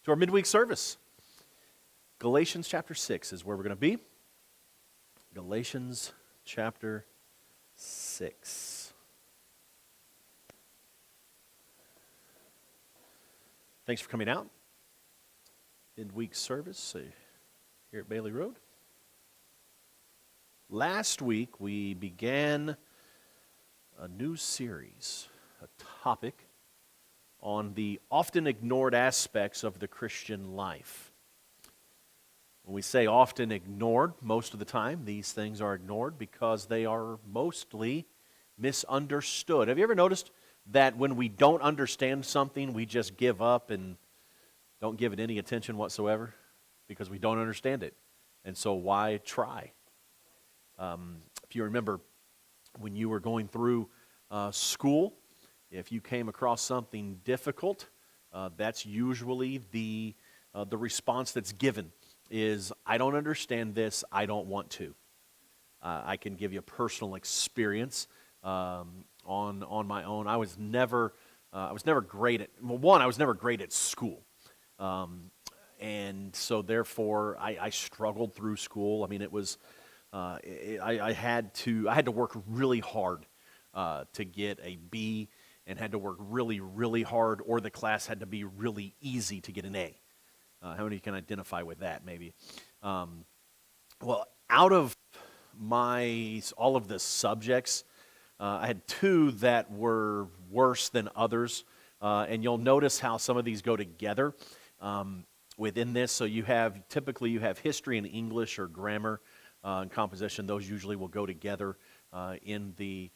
to our midweek service. Galatians chapter 6 is where we're going to be. Galatians chapter 6. Thanks for coming out. Midweek service here at Bailey Road. Last week we began a new series, a topic on the often ignored aspects of the Christian life. When we say often ignored, most of the time these things are ignored because they are mostly misunderstood. Have you ever noticed that when we don't understand something, we just give up and don't give it any attention whatsoever because we don't understand it? And so why try? If you remember when you were going through school, if you came across something difficult, that's usually the response that's given is, I don't understand this, I don't want to. I can give you a personal experience on my own. I was never great at, well, one, I was never great at school. And so therefore, I struggled through school. I mean, it was, I had to work really hard to get a B, and had to work really, really hard, or the class had to be really easy to get an A. How many of you can identify with that, maybe? Well, out of all of the subjects, I had two that were worse than others, and you'll notice how some of these go together within this. So typically you have history and English or grammar and composition. Those usually will go together in the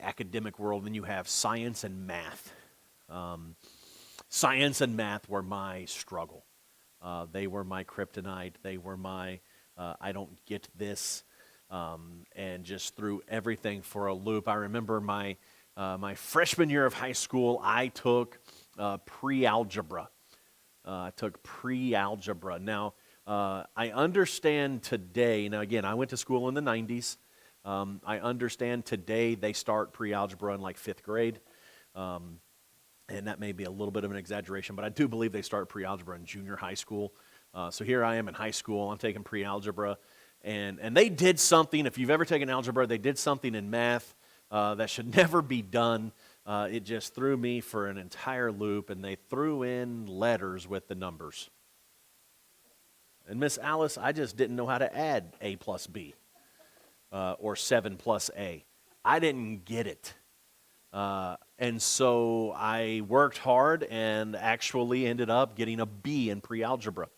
academic world. Then you have science and math. Science and math were my struggle. They were my kryptonite. They were my, I don't get this, and just threw everything for a loop. I remember my freshman year of high school, I took pre-algebra. Now, I understand today, now again, I went to school in the 90s. I understand today they start pre-algebra in like 5th grade. And that may be a little bit of an exaggeration, but I do believe they start pre-algebra in junior high school. So here I am in high school, I'm taking pre-algebra, and they did something, if you've ever taken algebra, they did something in math that should never be done. It just threw me for an entire loop, and they threw in letters with the numbers. And Miss Alice, I just didn't know how to add A plus B or 7 plus A. I didn't get it. And so I worked hard and actually ended up getting a B in pre-algebra.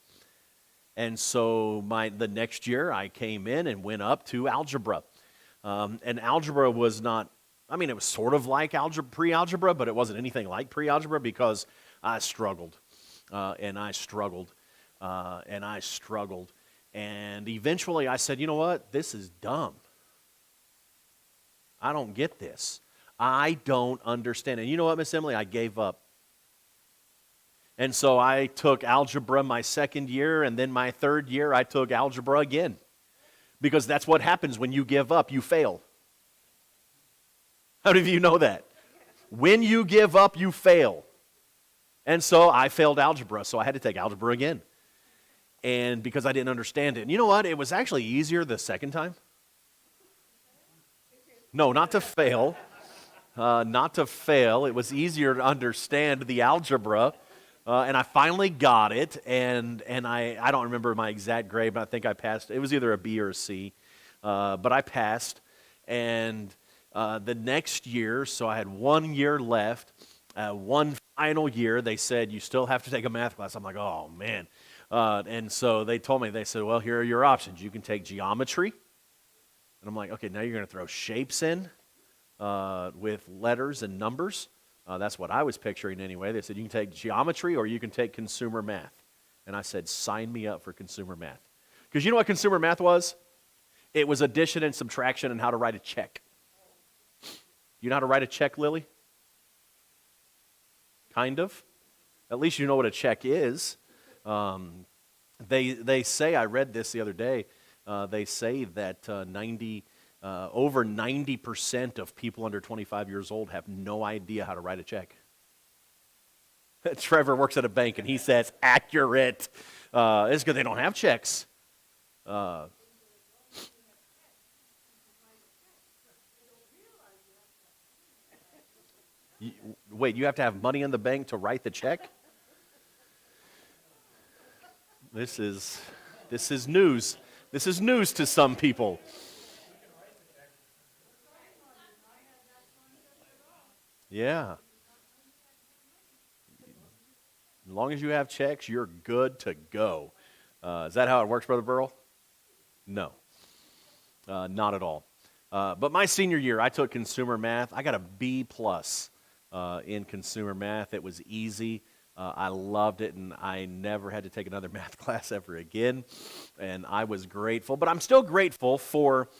And so the next year I came in and went up to algebra. And algebra was not, I mean, it was sort of like pre-algebra, but it wasn't anything like pre-algebra because I struggled. And I struggled. And eventually I said, you know what? This is dumb. I don't get this. I don't understand. And you know what, Miss Emily? I gave up. And so I took algebra my second year, and then my third year I took algebra again. Because that's what happens when you give up, you fail. How many of you know that? When you give up, you fail. And so I failed algebra, so I had to take algebra again. And because I didn't understand it. And you know what? It was actually easier the second time. No, not to fail. Not to fail. It was easier to understand the algebra. And I finally got it. And I don't remember my exact grade, but I think I passed. It was either a B or a C. But I passed. And the next year, so I had 1 year left, one final year, they said, you still have to take a math class. I'm like, oh, man. And so they told me, they said, well, here are your options. You can take geometry. And I'm like, okay, now you're going to throw shapes in with letters and numbers. That's what I was picturing anyway. They said, you can take geometry or you can take consumer math. And I said, sign me up for consumer math. Because you know what consumer math was? It was addition and subtraction and how to write a check. You know how to write a check, Lily? Kind of. At least you know what a check is. They say, I read this the other day, they say that over 90% of people under 25 years old have no idea how to write a check. Trevor works at a bank, and he says, accurate. It's because they don't have checks. Wait, you have to have money in the bank to write the check? This is news. This is news to some people. Yeah. As long as you have checks, you're good to go. Is that how it works, Brother Burrell? No, not at all. But my senior year, I took consumer math. I got a B plus in consumer math. It was easy. I loved it, and I never had to take another math class ever again. And I was grateful. But I'm still grateful for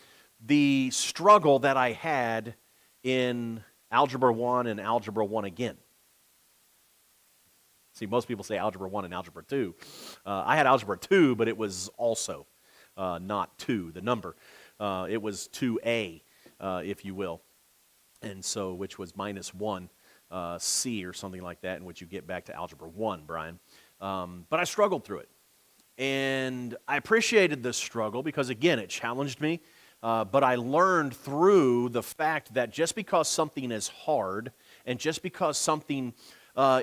the struggle that I had in Algebra 1 and Algebra 1 again. See, most people say Algebra 1 and Algebra 2. I had Algebra 2, but it was also not 2, the number. It was 2A, if you will, and so which was minus 1 C or something like that, in which you get back to Algebra 1, Brian. But I struggled through it, and I appreciated this struggle because, again, it challenged me, but I learned through the fact that just because something is hard and just because something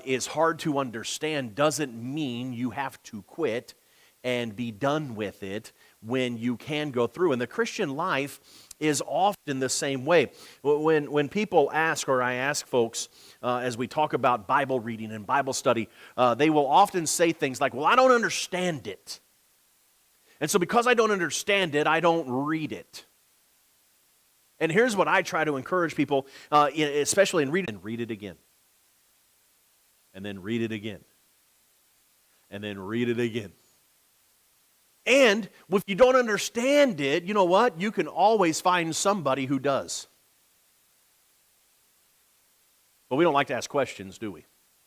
is hard to understand doesn't mean you have to quit and be done with it when you can go through. And the Christian life is often the same way. When people ask, or I ask folks, as we talk about Bible reading and Bible study, they will often say things like, well, I don't understand it. And so because I don't understand it, I don't read it. And here's what I try to encourage people, especially in reading, read it again. And then read it again. And then read it again. And if you don't understand it, you know what? You can always find somebody who does. But we don't like to ask questions, do we?